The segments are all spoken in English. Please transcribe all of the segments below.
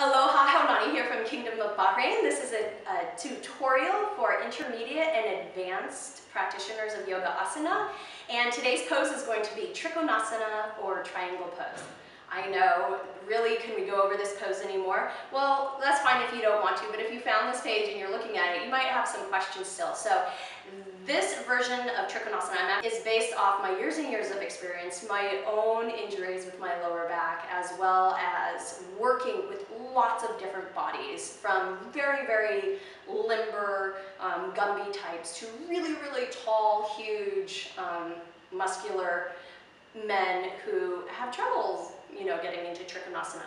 Aloha, Haunani here from Kingdom of Bahrain. This is a tutorial for intermediate and advanced practitioners of Yoga Asana. And today's pose is going to be Trikonasana or triangle pose. I know, really, can we go over this pose anymore? Well, that's fine if you don't want to, but if you found this page and you're looking at it, you might have some questions still. So this version of Trikonasana is based off my years and years of experience, my own injuries with my lower back, as well as working with lots of different bodies, from very, very limber, Gumby types to really, really tall, huge, muscular men who have troubles, getting into Trikonasana.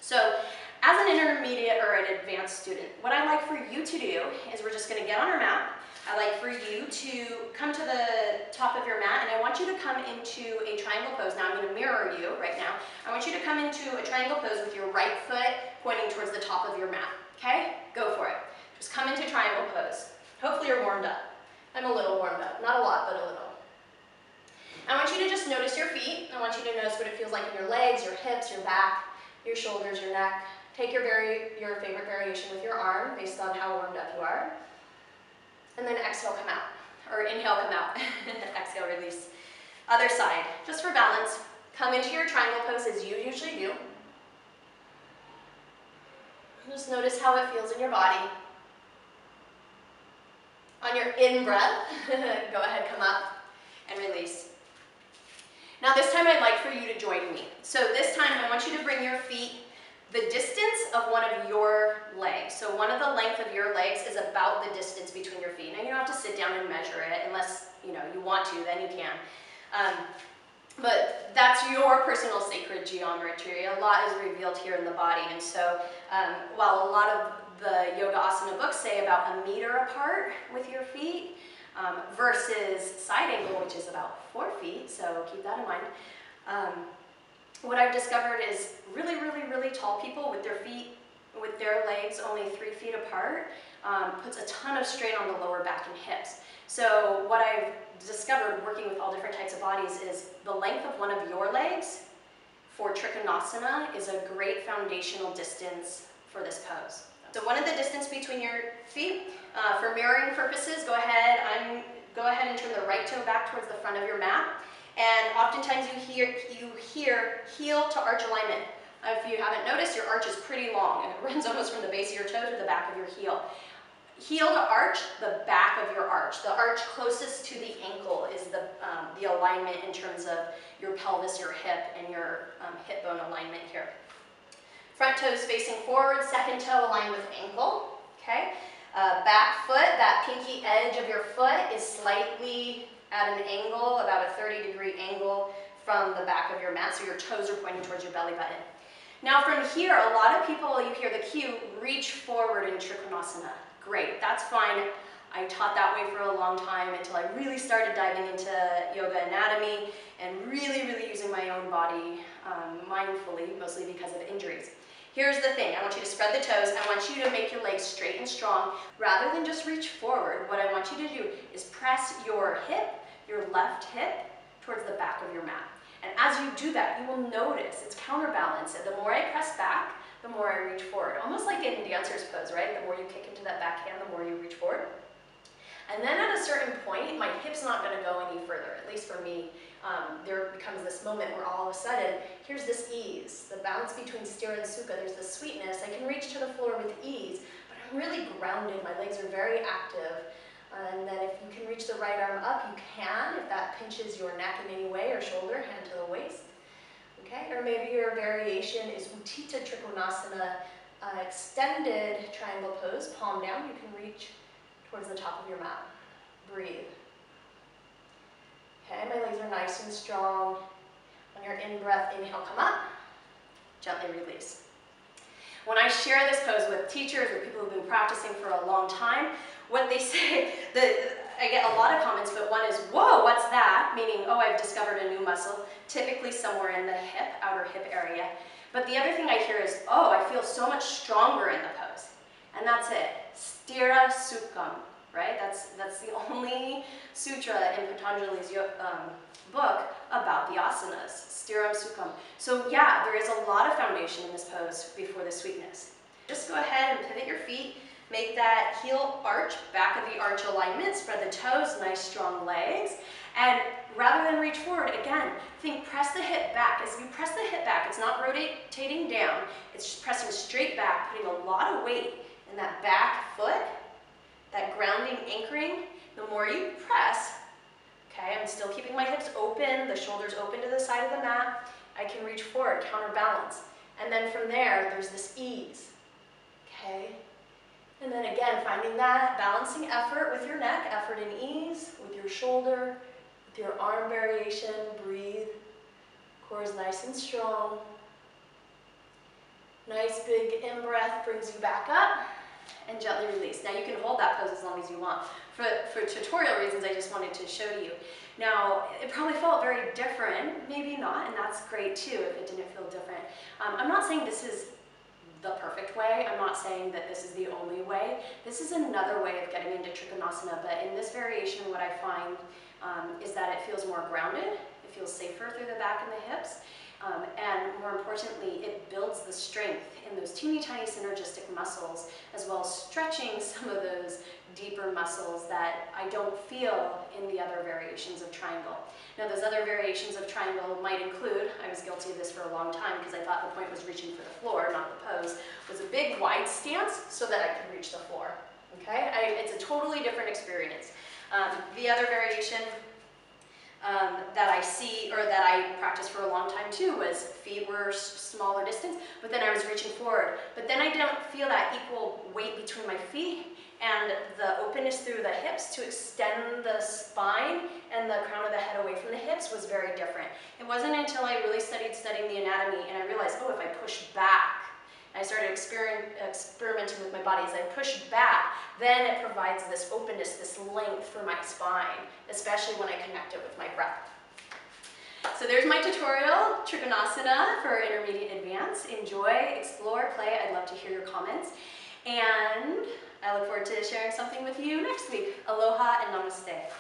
So as an intermediate or an advanced student, what I'd like for you to do is we're just going to get on our mat. I'd like for you to come to the top of your mat, and I want you to come into a triangle pose. Now I'm going to mirror you right now. I want you to come into a triangle pose with your right foot pointing towards the top of your mat. Okay? Go for it. Just come into triangle pose. Hopefully you're warmed up. I'm a little warmed up. Not a lot, but a little. I want you to just notice your feet. I want you to notice what it feels like in your legs, your hips, your back, your shoulders, your neck. Take your favorite variation with your arm based on how warmed up you are. And then exhale, come out. Or inhale, come out. Exhale, release. Other side. Just for balance, come into your triangle pose as you usually do. Just notice how it feels in your body. On your in-breath, go ahead, come up and release. Now this time I'd like for you to join me. So this time I want you to bring your feet the distance of one of your legs. So one of the length of your legs is about the distance between your feet. Now you don't have to sit down and measure it unless you want to, then you can. But that's your personal sacred geometry. A lot is revealed here in the body. And so while a lot of the Yoga Asana books say about 1 meter apart with your feet, versus side angle, which is about 4 feet, so keep that in mind. What I've discovered is really, really, really tall people with their legs only 3 feet apart puts a ton of strain on the lower back and hips. So what I've discovered working with all different types of bodies is the length of one of your legs for Trikonasana is a great foundational distance for this pose. So one of the distance between your feet, for mirroring purposes, go ahead and turn the right toe back towards the front of your mat. And oftentimes you hear heel to arch alignment. If you haven't noticed, your arch is pretty long and it runs almost from the base of your toe to the back of your heel. Heel to arch, the back of your arch. The arch closest to the ankle is the alignment in terms of your pelvis, your hip, and your hip bone alignment here. Front toes facing forward, second toe aligned with ankle, okay? Back foot, that pinky edge of your foot is slightly at an angle, about a 30-degree angle from the back of your mat, so your toes are pointing towards your belly button. Now from here, a lot of people, you hear the cue, reach forward in Trikonasana. Great, that's fine. I taught that way for a long time until I really started diving into yoga anatomy and really, really using my own body mindfully, mostly because of injuries. Here's the thing, I want you to spread the toes, I want you to make your legs straight and strong. Rather than just reach forward, what I want you to do is press your hip, your left hip, towards the back of your mat. And as you do that, you will notice it's counterbalanced. And the more I press back, the more I reach forward. Almost like in dancer's pose, right? The more you kick into that backhand, the more you reach forward. And then at a certain point, my hip's not going to go any further, at least for me. There becomes this moment where all of a sudden, here's this ease, the balance between sthira and sukha, there's this sweetness. I can reach to the floor with ease, but I'm really grounded, my legs are very active. And then if you can reach the right arm up, you can, if that pinches your neck in any way, or shoulder, hand to the waist. Okay, or maybe your variation is Uttita Trikonasana, extended triangle pose, palm down, you can reach towards the top of your mat. Breathe. Okay, my legs are nice and strong. On your in-breath, inhale, come up. Gently release. When I share this pose with teachers or people who've been practicing for a long time, what they say, I get a lot of comments, but one is, whoa, what's that? Meaning, oh, I've discovered a new muscle, typically somewhere in the hip, outer hip area. But the other thing I hear is, oh, I feel so much stronger in the pose. And that's it. Sthira Sukham, right? That's the only sutra in Patanjali's book about the asanas, Stiram Sukham. So yeah, there is a lot of foundation in this pose before the sweetness. Just go ahead and pivot your feet, make that heel arch, back of the arch alignment, spread the toes, nice strong legs, and rather than reach forward, again, think press the hip back. As you press the hip back, it's not rotating down, it's just pressing straight back, putting a lot of weight in that back foot, that grounding, anchoring. The more you press, okay, I'm still keeping my hips open, the shoulders open to the side of the mat, I can reach forward, counterbalance. And then from there, there's this ease, okay? And then again, finding that balancing effort with your neck, effort and ease, with your shoulder, with your arm variation, breathe. Core is nice and strong. Nice big in-breath brings you back up, and gently release. Now you can hold that pose as long as you want. For tutorial reasons, I just wanted to show you. Now, it probably felt very different, maybe not, and that's great too if it didn't feel different. I'm not saying this is the perfect way. I'm not saying that this is the only way. This is another way of getting into Trikonasana, but in this variation, what I find is that it feels more grounded, it feels safer through the back and the hips, and more importantly, it builds the strength in those teeny tiny synergistic muscles, as well as stretching some of those deeper muscles that I don't feel in the other variations of triangle. Now, those other variations of triangle might include, I was guilty of this for a long time because I thought the point was reaching for the floor, not the pose, was a big wide stance so that I could reach the floor. Okay, it's a totally different experience. The other variation that I see, or that I practiced for a long time too, was feet were smaller distance, but then I was reaching forward. But then I don't feel that equal weight between my feet, and the openness through the hips to extend the spine and the crown of the head away from the hips was very different. It wasn't until I really studying the anatomy and I realized, oh, if I push back, I started experimenting with my body. As I push back, then it provides this openness, this length for my spine, especially when I connect it with my breath. So there's my tutorial, Trikonasana for intermediate advanced. Enjoy, explore, play. I'd love to hear your comments. And I look forward to sharing something with you next week. Aloha and namaste.